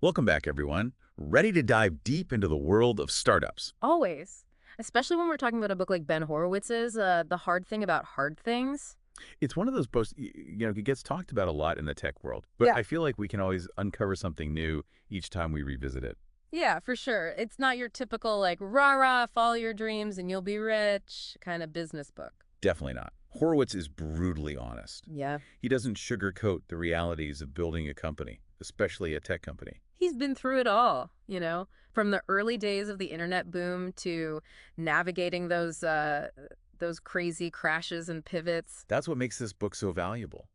Welcome back, everyone. Ready to dive deep into the world of startups. Always. Especially when we're talking about a book like Ben Horowitz's, The Hard Thing About Hard Things. It's one of those books, it gets talked about a lot in the tech world, but Yeah. I feel like we can always uncover something new each time we revisit it. Yeah, for sure. It's not your typical, like, rah rah, follow your dreams and you'll be rich kind of business book. Definitely not. Horowitz is brutally honest. Yeah. He doesn't sugarcoat the realities of building a company, especially a tech company. He's been through it all, from the early days of the internet boom to navigating those crazy crashes and pivots. That's what makes this book so valuable.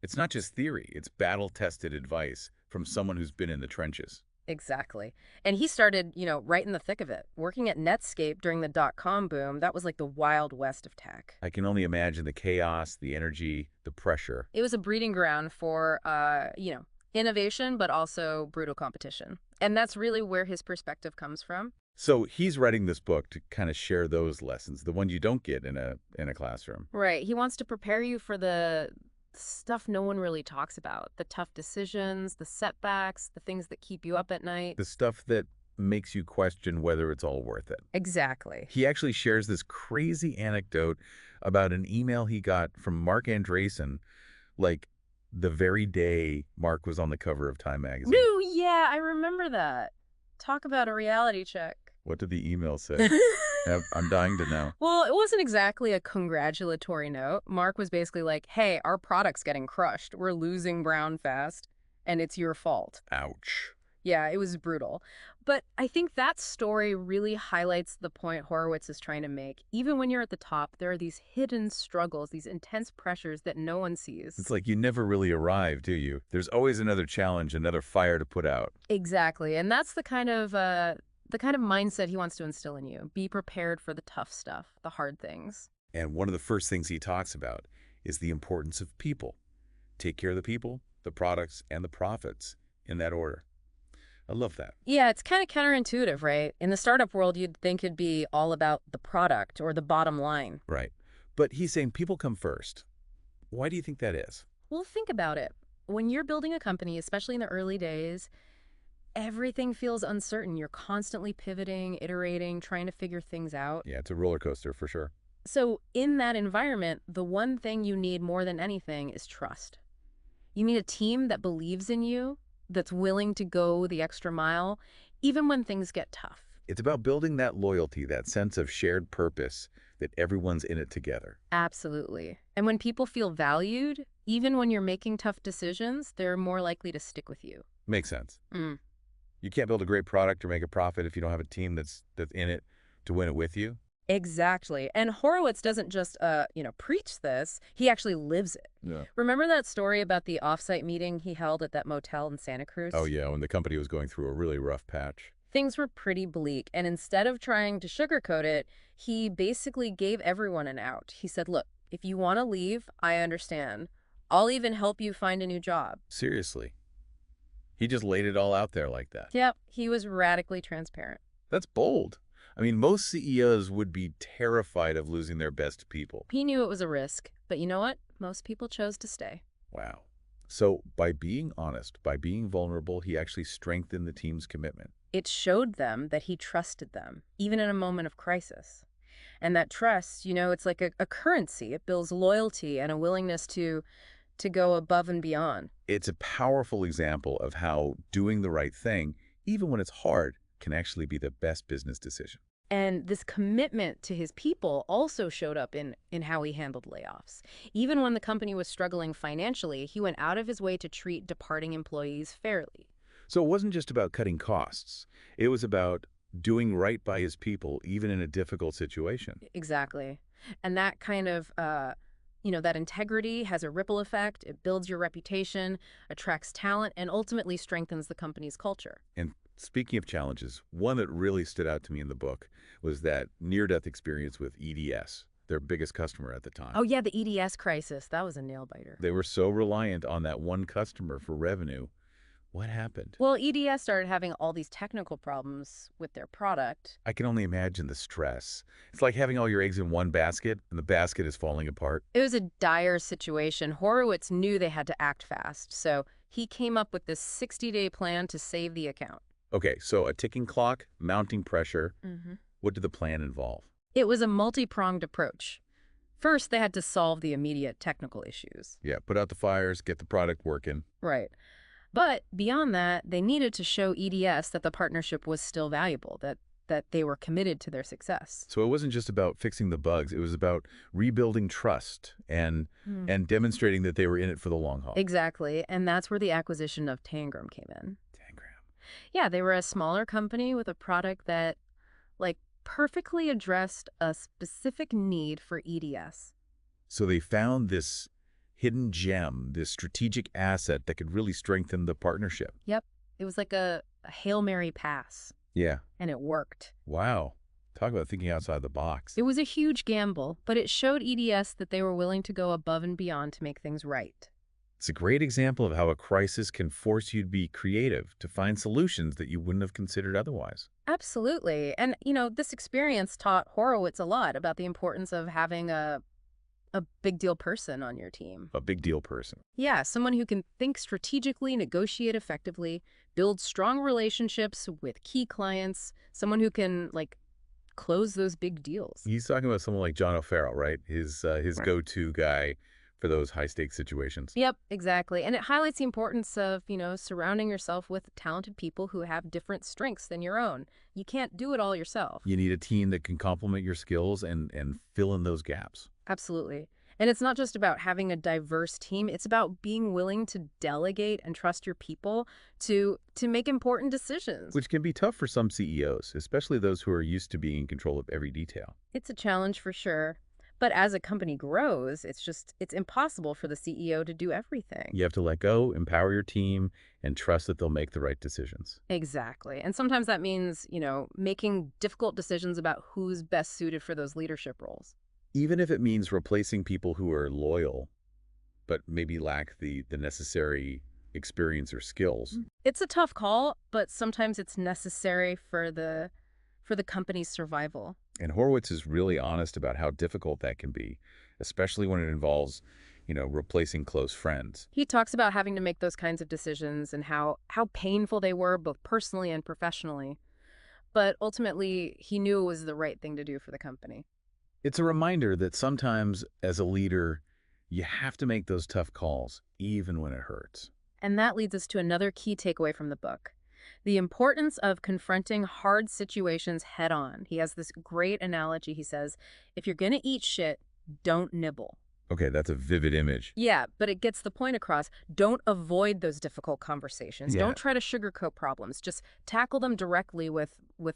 It's not just theory, it's battle-tested advice from someone who's been in the trenches. Exactly. And he started, right in the thick of it, working at Netscape during the dot-com boom. That was like the wild west of tech. I can only imagine the chaos, the energy, the pressure. It was a breeding ground for, innovation, but also brutal competition. And that's really where his perspective comes from. So he's writing this book to kind of share those lessons, the ones you don't get in a classroom. Right. He wants to prepare you for the stuff no one really talks about, the tough decisions, the setbacks, the things that keep you up at night. The stuff that makes you question whether it's all worth it. Exactly. He actually shares this crazy anecdote about an email he got from Mark Andreessen, like the very day Mark was on the cover of Time magazine. No, yeah, I remember that. Talk about a reality check. What did the email say? I'm dying to know. Well, it wasn't exactly a congratulatory note. Mark was basically like, hey, our product's getting crushed. We're losing ground fast, and it's your fault. Ouch. Yeah, it was brutal. But I think that story really highlights the point Horowitz is trying to make. Even when you're at the top, there are these hidden struggles, these intense pressures that no one sees. It's like you never really arrive, do you? There's always another challenge, another fire to put out. Exactly. And that's the kind of mindset he wants to instill in you. Be prepared for the tough stuff, the hard things. And one of the first things he talks about is the importance of people. Take care of the people, the products, and the profits in that order. I love that. Yeah, it's kind of counterintuitive, right? In the startup world, you'd think it'd be all about the product or the bottom line. Right. But he's saying people come first. Why do you think that is? Well, think about it. When you're building a company, especially in the early days, everything feels uncertain. You're constantly pivoting, iterating, trying to figure things out. Yeah, it's a roller coaster for sure. So in that environment, the one thing you need more than anything is trust. You need a team that believes in you, that's willing to go the extra mile, even when things get tough. It's about building that loyalty, that sense of shared purpose, that everyone's in it together. Absolutely. And when people feel valued, even when you're making tough decisions, they're more likely to stick with you. Makes sense. Mm. You can't build a great product or make a profit if you don't have a team that's in it to win it with you. Exactly. And Horowitz doesn't just, preach this. He actually lives it. Yeah. Remember that story about the offsite meeting he held at that motel in Santa Cruz? Oh, yeah, when the company was going through a really rough patch. Things were pretty bleak. And instead of trying to sugarcoat it, he basically gave everyone an out. He said, look, if you want to leave, I understand. I'll even help you find a new job. Seriously. He just laid it all out there like that. Yep, he was radically transparent. That's bold. I mean, most CEOs would be terrified of losing their best people. He knew it was a risk, but you know what? Most people chose to stay. Wow. So by being honest, by being vulnerable, he actually strengthened the team's commitment. It showed them that he trusted them, even in a moment of crisis. And that trust, it's like a currency. It builds loyalty and a willingness to go above and beyond. It's a powerful example of how doing the right thing, even when it's hard, can actually be the best business decision. And this commitment to his people also showed up in how he handled layoffs. Even when the company was struggling financially, he went out of his way to treat departing employees fairly. So it wasn't just about cutting costs. It was about doing right by his people, even in a difficult situation. Exactly. And that kind of, that integrity has a ripple effect. It builds your reputation, attracts talent, and ultimately strengthens the company's culture. And speaking of challenges, one that really stood out to me in the book was that near-death experience with EDS, their biggest customer at the time. Oh, yeah, the EDS crisis. That was a nail-biter. They were so reliant on that one customer for revenue, What happened? Well, EDS started having all these technical problems with their product. I can only imagine the stress. It's like having all your eggs in one basket, and the basket is falling apart. It was a dire situation. Horowitz knew they had to act fast, so he came up with this 60-day plan to save the account. Okay, so a ticking clock, mounting pressure. hmm What did the plan involve? It was a multi-pronged approach. First, they had to solve the immediate technical issues. Yeah, put out the fires, get the product working. Right. But beyond that, they needed to show EDS that the partnership was still valuable, that they were committed to their success. So it wasn't just about fixing the bugs. It was about rebuilding trust and demonstrating that they were in it for the long haul. Exactly, and that's where the acquisition of Tangram came in. Tangram. Yeah, they were a smaller company with a product that, like, perfectly addressed a specific need for EDS. So they found this hidden gem, this strategic asset that could really strengthen the partnership. Yep, it was like a Hail Mary pass, Yeah. and it worked. Wow. Talk about thinking outside the box. It was a huge gamble, but it showed EDS that they were willing to go above and beyond to make things right. It's a great example of how a crisis can force you to be creative, to find solutions that you wouldn't have considered otherwise. Absolutely. And, this experience taught Horowitz a lot about the importance of having a big deal person on your team. A big deal person. Yeah, someone who can think strategically, negotiate effectively, build strong relationships with key clients, someone who can, like, close those big deals. He's talking about someone like John O'Farrell, right? His Right. go-to guy for those high-stakes situations. Yep, exactly. And it highlights the importance of, surrounding yourself with talented people who have different strengths than your own. You can't do it all yourself. You need a team that can complement your skills and fill in those gaps. Absolutely. And it's not just about having a diverse team, it's about being willing to delegate and trust your people to make important decisions. Which can be tough for some CEOs, especially those who are used to being in control of every detail. It's a challenge for sure. But as a company grows, it's impossible for the CEO to do everything. You have to let go, empower your team, and trust that they'll make the right decisions. Exactly. And sometimes that means, making difficult decisions about who's best suited for those leadership roles. Even if it means replacing people who are loyal, but maybe lack the necessary experience or skills. It's a tough call, but sometimes it's necessary for the company's survival. And Horowitz is really honest about how difficult that can be, especially when it involves, replacing close friends. He talks about having to make those kinds of decisions and how painful they were both personally and professionally. But ultimately, he knew it was the right thing to do for the company. It's a reminder that sometimes, as a leader, you have to make those tough calls, even when it hurts. And that leads us to another key takeaway from the book: the importance of confronting hard situations head on. He has this great analogy. He says, if you're going to eat shit, don't nibble. Okay, that's a vivid image. Yeah, but it gets the point across. Don't avoid those difficult conversations. Yeah. Don't try to sugarcoat problems. Just tackle them directly with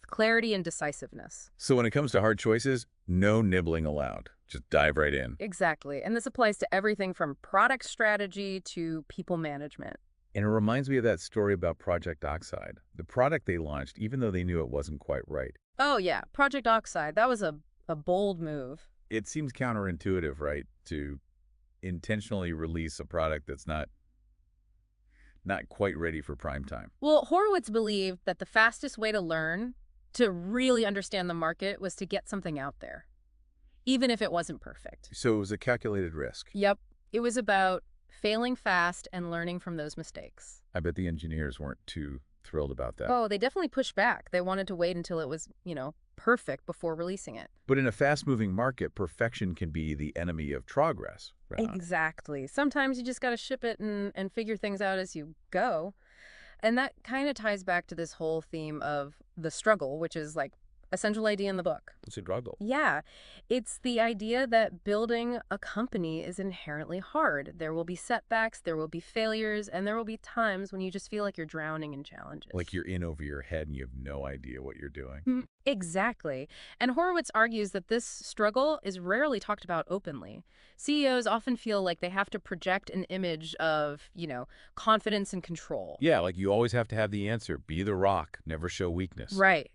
clarity and decisiveness. So when it comes to hard choices, no nibbling allowed. Just dive right in. Exactly. And this applies to everything from product strategy to people management. And it reminds me of that story about Project Oxide, the product they launched, even though they knew it wasn't quite right. Oh, yeah. Project Oxide. That was a bold move. It seems counterintuitive, right, to intentionally release a product that's not quite ready for prime time. Well, Horowitz believed that the fastest way to learn, to really understand the market, was to get something out there, even if it wasn't perfect. So it was a calculated risk. Yep. It was about failing fast and learning from those mistakes. I bet the engineers weren't too thrilled about that. Oh, they definitely pushed back. They wanted to wait until it was, perfect before releasing it. But in a fast-moving market, perfection can be the enemy of progress. Right? Exactly. Sometimes you just got to ship it and figure things out as you go. And that kind of ties back to this whole theme of the struggle, which is like a central idea in the book. It's a struggle. Yeah, it's the idea that building a company is inherently hard. There will be setbacks, there will be failures, and there will be times when you just feel like you're drowning in challenges. Like you're in over your head and you have no idea what you're doing. Exactly. And Horowitz argues that this struggle is rarely talked about openly. CEOs often feel like they have to project an image of, confidence and control. Yeah, like you always have to have the answer. Be the rock, never show weakness. Right.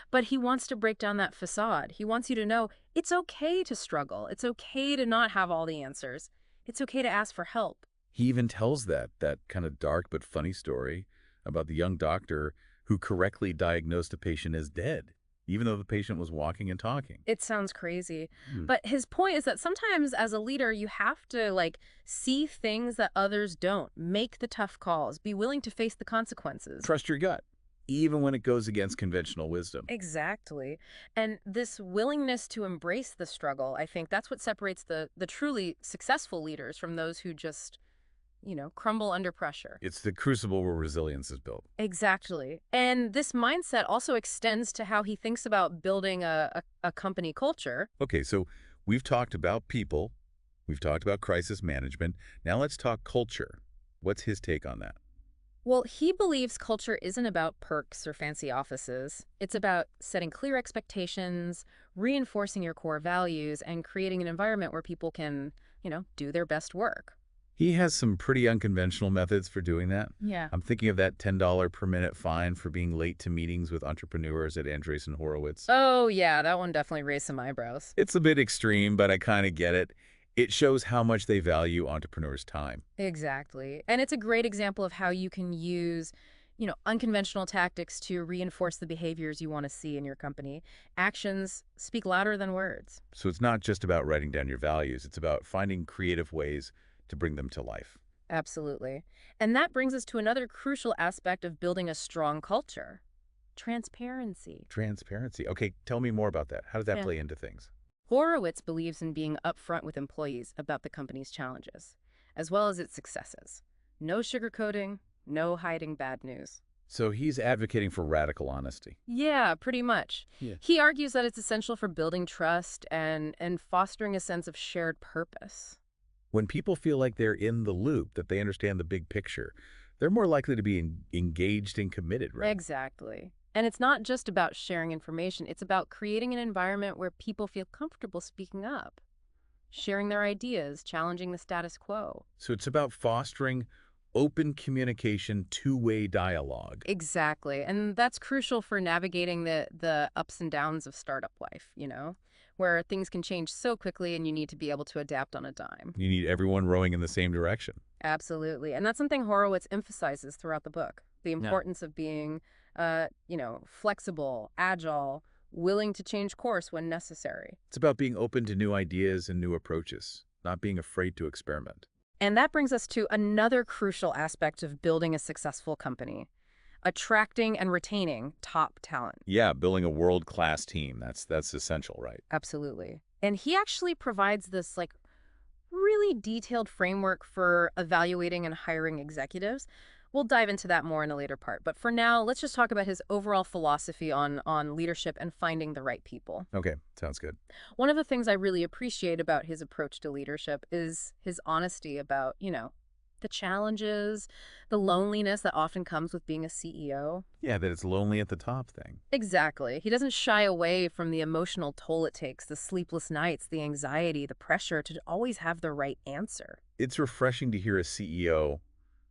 But he wants to break down that facade. He wants you to know it's okay to struggle. It's okay to not have all the answers. It's okay to ask for help. He even tells that kind of dark but funny story about the young doctor who correctly diagnosed a patient as dead, even though the patient was walking and talking. It sounds crazy. Hmm. But his point is that sometimes as a leader, you have to like see things that others don't, make the tough calls, be willing to face the consequences. Trust your gut, even when it goes against conventional wisdom. Exactly. And this willingness to embrace the struggle, I think that's what separates the truly successful leaders from those who just, crumble under pressure. It's the crucible where resilience is built. Exactly. And this mindset also extends to how he thinks about building a company culture. Okay, so we've talked about people, we've talked about crisis management. Now let's talk culture. What's his take on that? Well, he believes culture isn't about perks or fancy offices. It's about setting clear expectations, reinforcing your core values, and creating an environment where people can, do their best work. He has some pretty unconventional methods for doing that. Yeah. I'm thinking of that $10 per minute fine for being late to meetings with entrepreneurs at Andreessen Horowitz. Oh, yeah, that one definitely raised some eyebrows. It's a bit extreme, but I kind of get it. It shows how much they value entrepreneurs' time. Exactly. And it's a great example of how you can use, unconventional tactics to reinforce the behaviors you want to see in your company. Actions speak louder than words. So it's not just about writing down your values. It's about finding creative ways to bring them to life. Absolutely. And that brings us to another crucial aspect of building a strong culture: transparency. Transparency. Okay, tell me more about that. How does that Yeah. play into things? Horowitz believes in being upfront with employees about the company's challenges, as well as its successes. No sugarcoating, no hiding bad news. So he's advocating for radical honesty. Yeah, pretty much. Yeah. He argues that it's essential for building trust and fostering a sense of shared purpose. When people feel like they're in the loop, that they understand the big picture, they're more likely to be engaged and committed, right? Exactly. And it's not just about sharing information, it's about creating an environment where people feel comfortable speaking up, sharing their ideas, challenging the status quo. So it's about fostering open communication, two-way dialogue. Exactly. And that's crucial for navigating the ups and downs of startup life, where things can change so quickly and you need to be able to adapt on a dime. You need everyone rowing in the same direction. Absolutely. And that's something Horowitz emphasizes throughout the book: the Yeah. importance of being, flexible, agile, willing to change course when necessary. It's about being open to new ideas and new approaches, not being afraid to experiment. And that brings us to another crucial aspect of building a successful company: attracting and retaining top talent. Yeah, building a world-class team, that's essential, right? Absolutely. And he actually provides this really detailed framework for evaluating and hiring executives. We'll dive into that more in a later part. But for now, let's just talk about his overall philosophy on leadership and finding the right people. Okay, sounds good. One of the things I really appreciate about his approach to leadership is his honesty about, the challenges, the loneliness that often comes with being a CEO. Yeah, that it's lonely at the top thing. Exactly. He doesn't shy away from the emotional toll it takes, the sleepless nights, the anxiety, the pressure to always have the right answer. It's refreshing to hear a CEO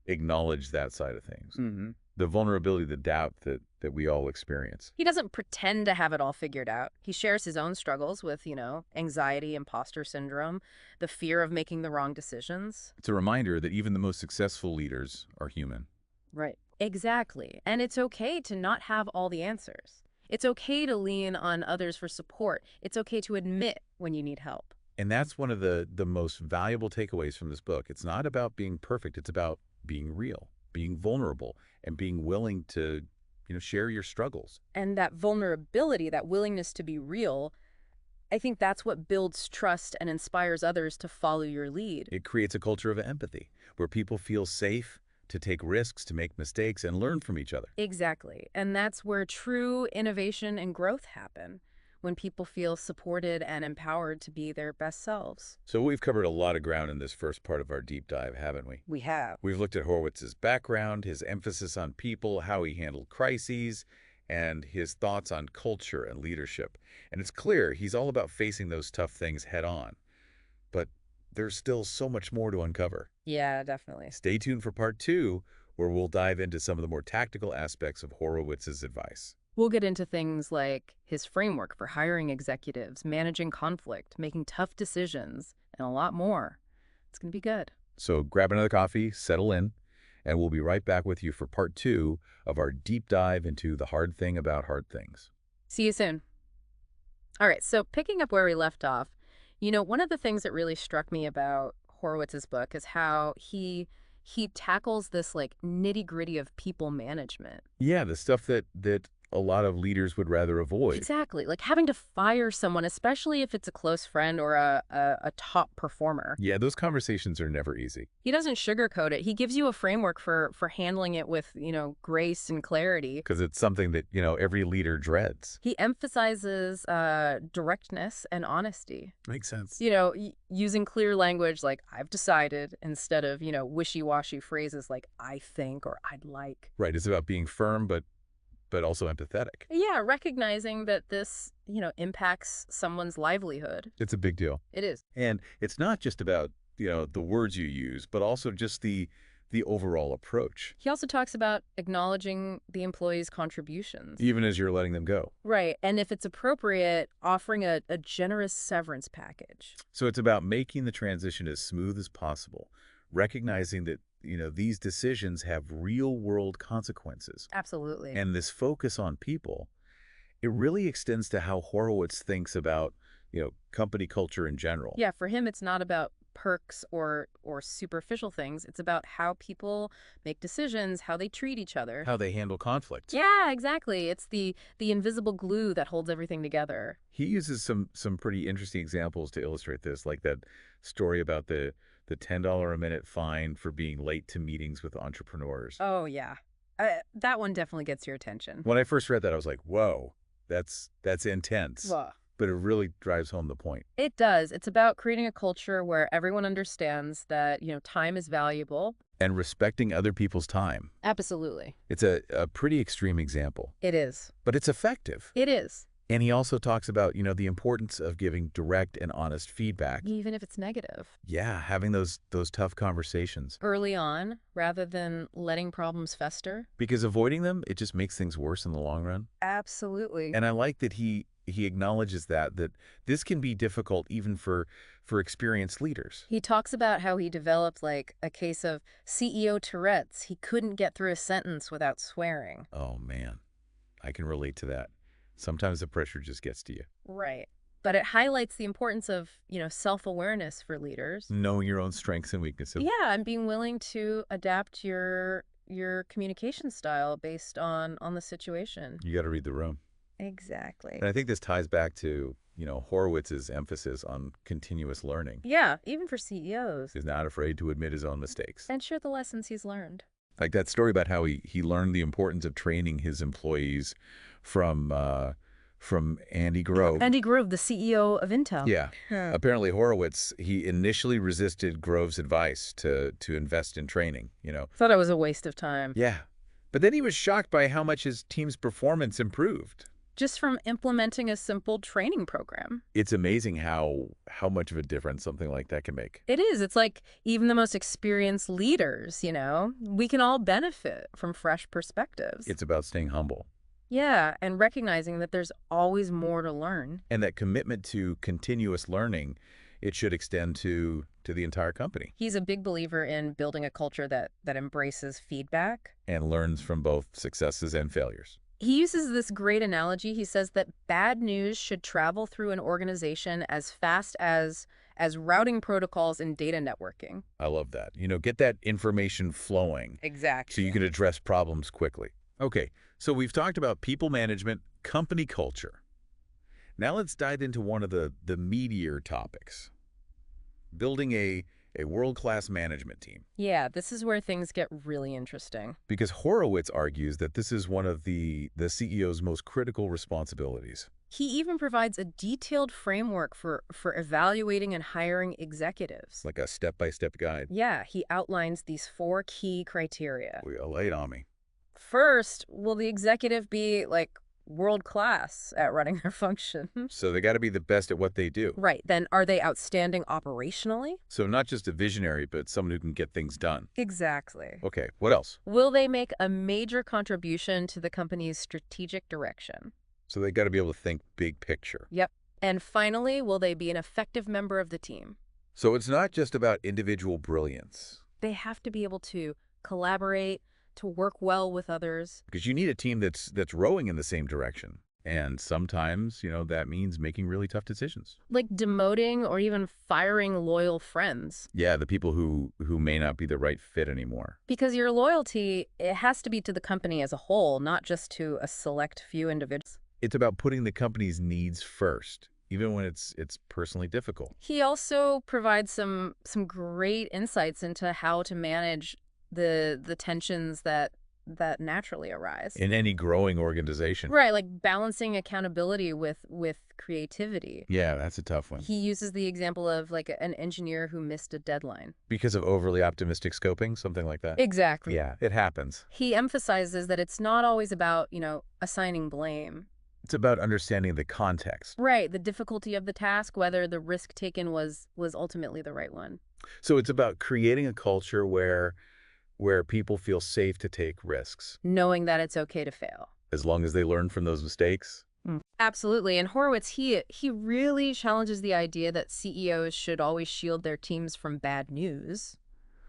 acknowledge that side of things. The vulnerability, the doubt that we all experience. He doesn't pretend to have it all figured out. He shares his own struggles with, anxiety, imposter syndrome, the fear of making the wrong decisions. It's a reminder that even the most successful leaders are human. Right. Exactly. And it's okay to not have all the answers. It's okay to lean on others for support. It's okay to admit when you need help. And that's one of the most valuable takeaways from this book. It's not about being perfect. It's about being real, being vulnerable, and being willing to, share your struggles. And that vulnerability, that willingness to be real, I think that's what builds trust and inspires others to follow your lead. It creates a culture of empathy where people feel safe to take risks, to make mistakes, and learn from each other. Exactly. And that's where true innovation and growth happen, when people feel supported and empowered to be their best selves. So we've covered a lot of ground in this first part of our deep dive, haven't we? We have. We've looked at Horowitz's background, his emphasis on people, how he handled crises, and his thoughts on culture and leadership. And it's clear he's all about facing those tough things head on. But there's still so much more to uncover. Yeah, definitely. Stay tuned for part 2, where we'll dive into some of the more tactical aspects of Horowitz's advice. We'll get into things like his framework for hiring executives, managing conflict, making tough decisions, and a lot more. It's going to be good. So grab another coffee, settle in, And we'll be right back with you for part 2 of our deep dive into the hard thing about hard things. See you soon. All right, so picking up where we left off, one of the things that really struck me about Horowitz's book is how he tackles this like nitty-gritty of people management. Yeah, the stuff that a lot of leaders would rather avoid. Exactly, like having to fire someone, especially if it's a close friend or a top performer. Yeah, those conversations are never easy. He doesn't sugarcoat it. He gives you a framework for handling it with, grace and clarity. Because it's something that, every leader dreads. He emphasizes directness and honesty. Makes sense. Using clear language like "I've decided" instead of, wishy-washy phrases like "I think" or "I'd like." Right, it's about being firm, but also empathetic. Yeah, recognizing that this, impacts someone's livelihood. It's a big deal. It is. And it's not just about, the words you use, but also just the overall approach, He also talks about acknowledging the employee's contributions. even as you're letting them go. Right, and if it's appropriate, offering a generous severance package. So it's about making the transition as smooth as possible, recognizing that, these decisions have real-world consequences. Absolutely. And this focus on people, it really extends to how Horowitz thinks about, company culture in general. Yeah, for him, it's not about perks or superficial things. It's about how people make decisions, how they treat each other. How they handle conflict. Yeah, exactly. It's the invisible glue that holds everything together. He uses some pretty interesting examples to illustrate this, like that story about the $10 a minute fine for being late to meetings with entrepreneurs. Oh, yeah. That one definitely gets your attention. When I first read that, I was like, whoa, that's intense. Well, But it really drives home the point. it does. It's about creating a culture where everyone understands that, time is valuable. And respecting other people's time. Absolutely. It's a pretty extreme example, It is. but it's effective. It is. And he also talks about, the importance of giving direct and honest feedback. Even if it's negative. Yeah, having those tough conversations. Early on, rather than letting problems fester. Because avoiding them, it just makes things worse in the long run. Absolutely. And I like that he acknowledges that this can be difficult even for experienced leaders. He talks about how he developed like a case of CEO Tourette's. He couldn't get through a sentence without swearing. Oh, man. I can relate to that. Sometimes the pressure just gets to you. Right. But it highlights the importance of, self-awareness for leaders. Knowing your own strengths and weaknesses. Yeah, and being willing to adapt your communication style based on the situation. You got to read the room. Exactly. And I think this ties back to, Horowitz's emphasis on continuous learning. Yeah, even for CEOs. He's not afraid to admit his own mistakes. And share the lessons he's learned. Like that story about how he learned the importance of training his employees from Andy Grove. Andy Grove, the CEO of Intel. Yeah. Apparently Horowitz, he initially resisted Grove's advice to invest in training, Thought it was a waste of time. Yeah. But then he was shocked by how much his team's performance improved. Just from implementing a simple training program. It's amazing how much of a difference something like that can make. It is. It's like even the most experienced leaders, we can all benefit from fresh perspectives. It's about staying humble. Yeah, and recognizing that there's always more to learn. And that commitment to continuous learning, it should extend to the entire company. He's a big believer in building a culture that embraces feedback. And learns from both successes and failures. He uses this great analogy. He says that bad news should travel through an organization as fast as routing protocols and data networking. I love that. Get that information flowing. Exactly. So you can address problems quickly. Okay, so we've talked about people management, company culture. Now let's dive into one of the meatier topics. Building a world-class management team. Yeah, this is where things get really interesting. Because Horowitz argues that this is one of the CEO's most critical responsibilities. He even provides a detailed framework for evaluating and hiring executives. Like a step-by-step guide. Yeah, he outlines these 4 key criteria. Well, lay it on me. First, will the executive be, world-class at running their function? So they got to be the best at what they do. Right. Then are they outstanding operationally? So not just a visionary, but someone who can get things done. Exactly. Okay, what else? Will they make a major contribution to the company's strategic direction? So they got to be able to think big picture. Yep. And finally, will they be an effective member of the team? So it's not just about individual brilliance. They have to be able to collaborate, to work well with others. Because you need a team that's rowing in the same direction. And sometimes, that means making really tough decisions. Like demoting or even firing loyal friends. Yeah, the people who may not be the right fit anymore. Because your loyalty, it has to be to the company as a whole, not just to a select few individuals. It's about putting the company's needs first, even when it's personally difficult. He also provides some great insights into how to manage the tensions that naturally arise. In any growing organization. Right, like balancing accountability with creativity. Yeah, that's a tough one. He uses the example of like an engineer who missed a deadline. Because of overly optimistic scoping, something like that? Exactly. Yeah, it happens. He emphasizes that it's not always about, assigning blame. It's about understanding the context. Right, the difficulty of the task, whether the risk taken was ultimately the right one. So it's about creating a culture where people feel safe to take risks. Knowing that it's okay to fail. As long as they learn from those mistakes. Absolutely. And Horowitz, he really challenges the idea that CEOs should always shield their teams from bad news.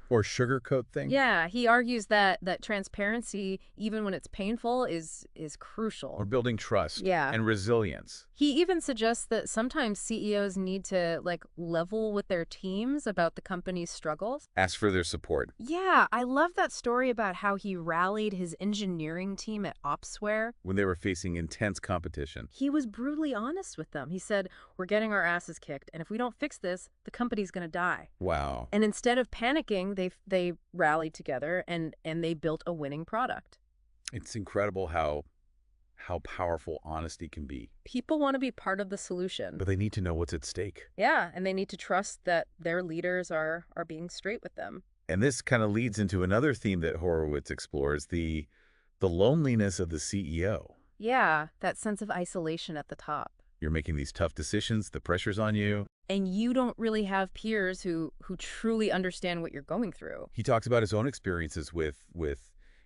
Or sugarcoat things. Yeah, he argues that transparency, even when it's painful, is crucial. Or building trust. Yeah. And resilience. He even suggests that sometimes CEOs need to level with their teams about the company's struggles. Ask for their support. Yeah, I love that story about how he rallied his engineering team at Opsware. When they were facing intense competition. He was brutally honest with them. He said, "We're getting our asses kicked, and if we don't fix this, the company's going to die." Wow. And instead of panicking, they rallied together and they built a winning product. It's incredible how powerful honesty can be. People want to be part of the solution. But they need to know what's at stake. Yeah, and they need to trust that their leaders are being straight with them. And this kind of leads into another theme that Horowitz explores, the loneliness of the CEO. Yeah, that sense of isolation at the top. You're making these tough decisions, the pressure's on you. And you don't really have peers who truly understand what you're going through. He talks about his own experiences with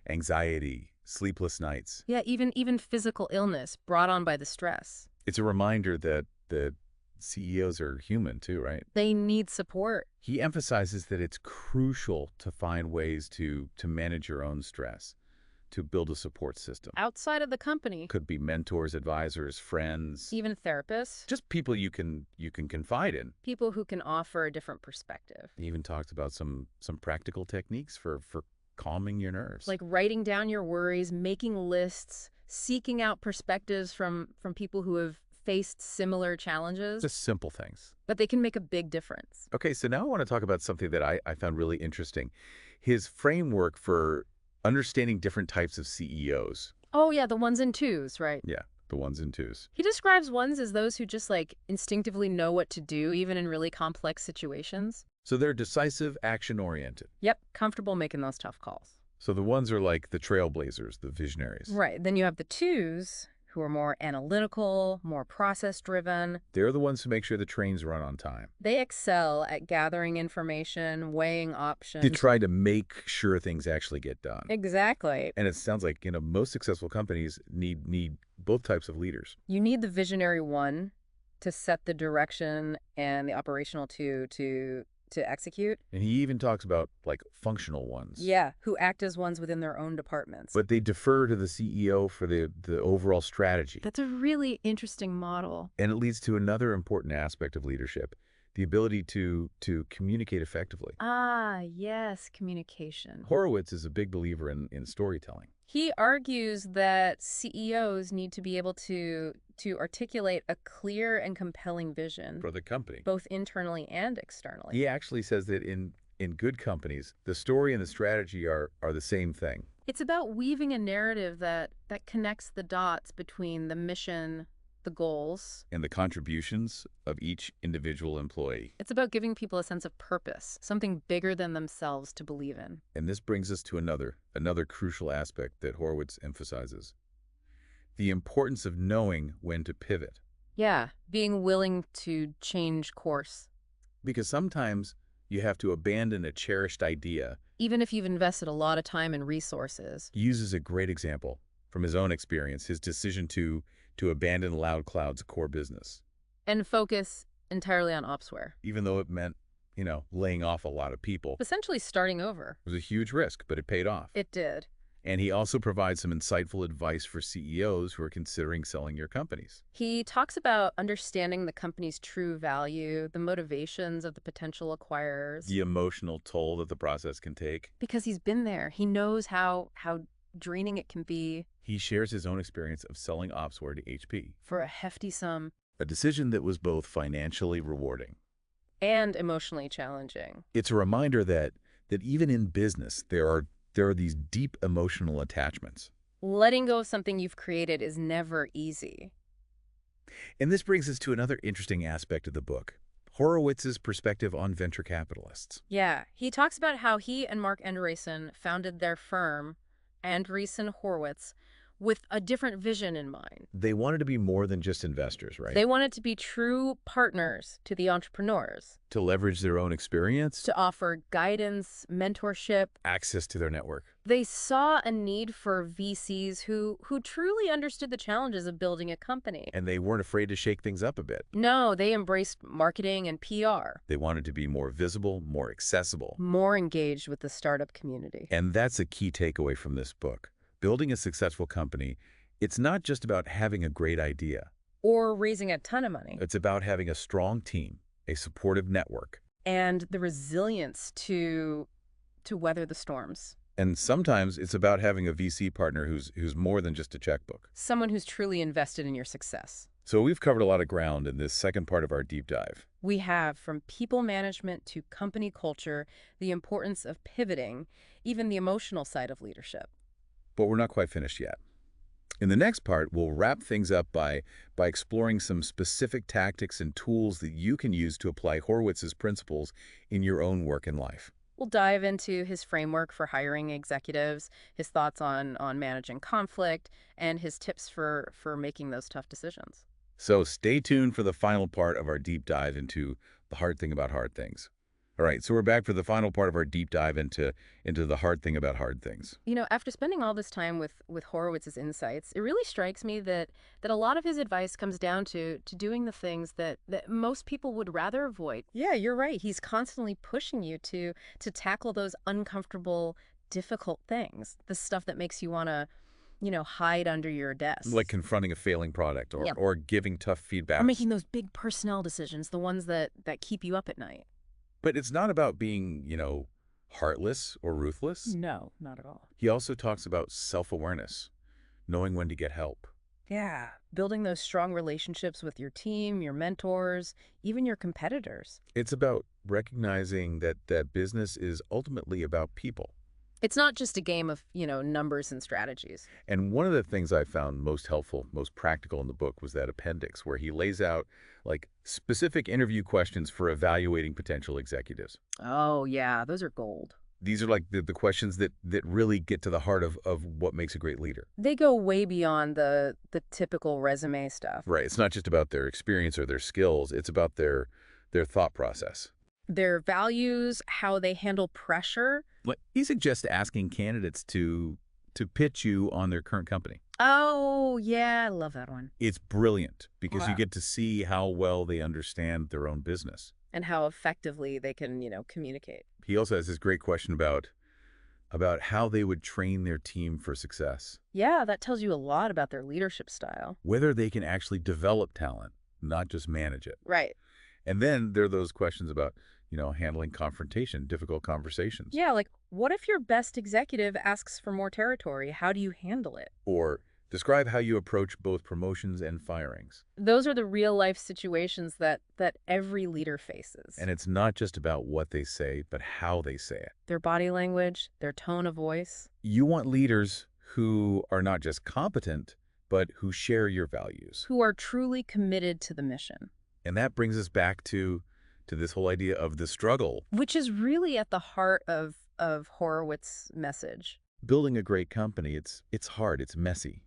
anxiety, sleepless nights. Yeah, even physical illness brought on by the stress. It's a reminder that CEOs are human too, right? They need support. He emphasizes that it's crucial to find ways to manage your own stress, to build a support system. Outside of the company. Could be mentors, advisors, friends. Even therapists. Just people you can confide in. People who can offer a different perspective. He even talks about some practical techniques for calming your nerves. Like writing down your worries, making lists, seeking out perspectives from people who have faced similar challenges. Just simple things. But they can make a big difference. Okay, so now I want to talk about something that I found really interesting. His framework for understanding different types of CEOs. Oh, yeah, the ones and twos, right? Yeah, the ones and twos. He describes ones as those who just instinctively know what to do, even in really complex situations. So they're decisive, action-oriented. Yep, comfortable making those tough calls. So the ones are like the trailblazers, the visionaries. Right. Then you have the twos, who are more analytical, more process-driven. They're the ones who make sure the trains run on time. They excel at gathering information, weighing options. They try to make sure things actually get done. Exactly. And it sounds like, most successful companies need both types of leaders. You need the visionary one to set the direction and the operational two to execute. And he even talks about, functional ones. Yeah, who act as ones within their own departments. But they defer to the CEO for the overall strategy. That's a really interesting model. And it leads to another important aspect of leadership, the ability to communicate effectively. Ah, yes, communication. Horowitz is a big believer in storytelling. He argues that CEOs need to be able to articulate a clear and compelling vision. For the company. Both internally and externally. He actually says that in good companies, the story and the strategy are the same thing. It's about weaving a narrative that connects the dots between the mission, the goals, and the contributions of each individual employee. It's about giving people a sense of purpose, something bigger than themselves to believe in. And this brings us to another crucial aspect that Horowitz emphasizes. The importance of knowing when to pivot. Yeah, being willing to change course. Because sometimes you have to abandon a cherished idea. Even if you've invested a lot of time and resources. He uses a great example from his own experience, his decision to abandon Loudcloud's core business. And focus entirely on Opsware. Even though it meant laying off a lot of people. Essentially starting over. It was a huge risk, but it paid off. It did. And he also provides some insightful advice for CEOs who are considering selling your companies. He talks about understanding the company's true value, the motivations of the potential acquirers. The emotional toll that the process can take. Because he's been there. He knows how draining it can be. He shares his own experience of selling Opsware to HP. For a hefty sum. A decision that was both financially rewarding and emotionally challenging. It's a reminder that even in business, there are these deep emotional attachments. Letting go of something you've created is never easy. And this brings us to another interesting aspect of the book, Horowitz's perspective on venture capitalists. Yeah, he talks about how he and Mark Andreessen founded their firm, Andreessen Horowitz, with a different vision in mind. They wanted to be more than just investors, right? They wanted to be true partners to the entrepreneurs. To leverage their own experience. To offer guidance, mentorship. Access to their network. They saw a need for VCs who truly understood the challenges of building a company. And they weren't afraid to shake things up a bit. No, they embraced marketing and PR. They wanted to be more visible, more accessible. More engaged with the startup community. And that's a key takeaway from this book. Building a successful company, it's not just about having a great idea. Or raising a ton of money. It's about having a strong team, a supportive network. And the resilience to weather the storms. And sometimes it's about having a VC partner who's more than just a checkbook. Someone who's truly invested in your success. So we've covered a lot of ground in this second part of our deep dive. We have, from people management to company culture, the importance of pivoting, even the emotional side of leadership. But we're not quite finished yet. In the next part, we'll wrap things up by exploring some specific tactics and tools that you can use to apply Horowitz's principles in your own work and life. We'll dive into his framework for hiring executives, his thoughts on managing conflict, and his tips for making those tough decisions. So stay tuned for the final part of our deep dive into the hard thing about hard things. All right, so we're back for the final part of our deep dive into the hard thing about hard things. After spending all this time with Horowitz's insights, it really strikes me that a lot of his advice comes down to doing the things that most people would rather avoid. Yeah, you're right. He's constantly pushing you to tackle those uncomfortable, difficult things, the stuff that makes you want to hide under your desk. Like confronting a failing product or giving tough feedback. Or making those big personnel decisions, the ones that keep you up at night. But it's not about being, heartless or ruthless. No, not at all. He also talks about self-awareness, knowing when to get help. Yeah, building those strong relationships with your team, your mentors, even your competitors. It's about recognizing that business is ultimately about people. It's not just a game of, numbers and strategies. And one of the things I found most helpful, most practical in the book was that appendix where he lays out specific interview questions for evaluating potential executives. Oh, yeah, those are gold. These are the questions that really get to the heart of what makes a great leader. They go way beyond the typical resume stuff. Right. It's not just about their experience or their skills. It's about their thought process. Their values, how they handle pressure. He suggests asking candidates to pitch you on their current company. Oh, yeah, I love that one. It's brilliant because you get to see how well they understand their own business. And how effectively they can, communicate. He also has this great question about how they would train their team for success. Yeah, that tells you a lot about their leadership style. Whether they can actually develop talent, not just manage it. Right. And then there are those questions about, handling confrontation, difficult conversations. Yeah, what if your best executive asks for more territory? How do you handle it? Or describe how you approach both promotions and firings. Those are the real-life situations that every leader faces. And it's not just about what they say, but how they say it. Their body language, their tone of voice. You want leaders who are not just competent, but who share your values. Who are truly committed to the mission. And that brings us back to this whole idea of the struggle. Which is really at the heart of Horowitz's message. Building a great company, it's hard, it's messy.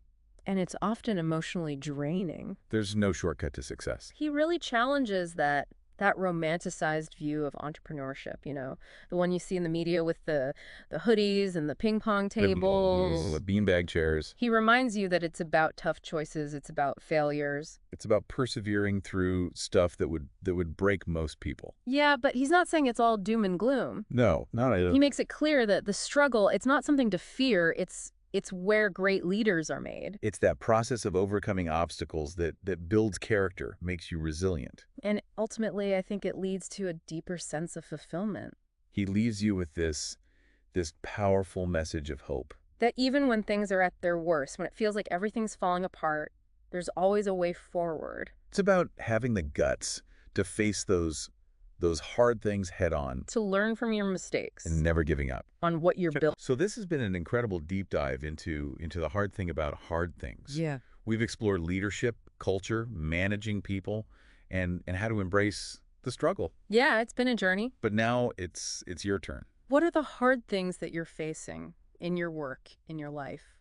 And it's often emotionally draining. There's no shortcut to success. He really challenges that That romanticized view of entrepreneurship, the one you see in the media with the hoodies and the ping pong The tables. beanbag chairs. He reminds you that it's about tough choices, it's about failures. It's about persevering through stuff that would break most people. Yeah, but he's not saying it's all doom and gloom. No, not He makes it clear that the struggle, it's not something to fear, it's where great leaders are made. It's that process of overcoming obstacles that builds character, makes you resilient. And ultimately, I think it leads to a deeper sense of fulfillment. He leaves you with this powerful message of hope. That even when things are at their worst, when it feels like everything's falling apart, there's always a way forward. It's about having the guts to face those hard things head on To learn from your mistakes and never giving up. on what you're built. So this has been an incredible deep dive into the hard thing about hard things. Yeah. We've explored leadership, culture, managing people, and how to embrace the struggle. Yeah, it's been a journey. But now it's your turn. What are the hard things that you're facing in your work, in your life?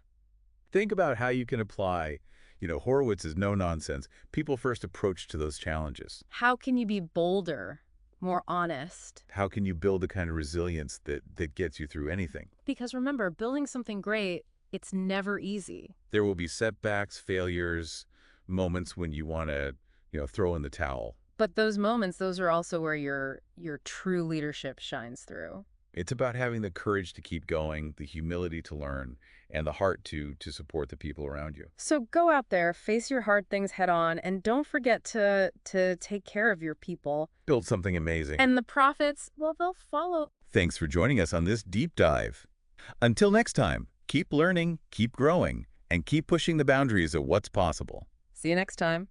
Think about how you can apply, Horowitz's no-nonsense, people-first approach to those challenges. How can you be bolder, more honest? How can you build the kind of resilience that gets you through anything? Because remember, building something great, it's never easy. There will be setbacks, failures, moments when you want to, throw in the towel. But those moments, those are also where your true leadership shines through. It's about having the courage to keep going, the humility to learn, and the heart to support the people around you. So go out there, face your hard things head on, and don't forget to take care of your people. Build something amazing. And the profits, well, they'll follow. Thanks for joining us on this deep dive. Until next time, keep learning, keep growing, and keep pushing the boundaries of what's possible. See you next time.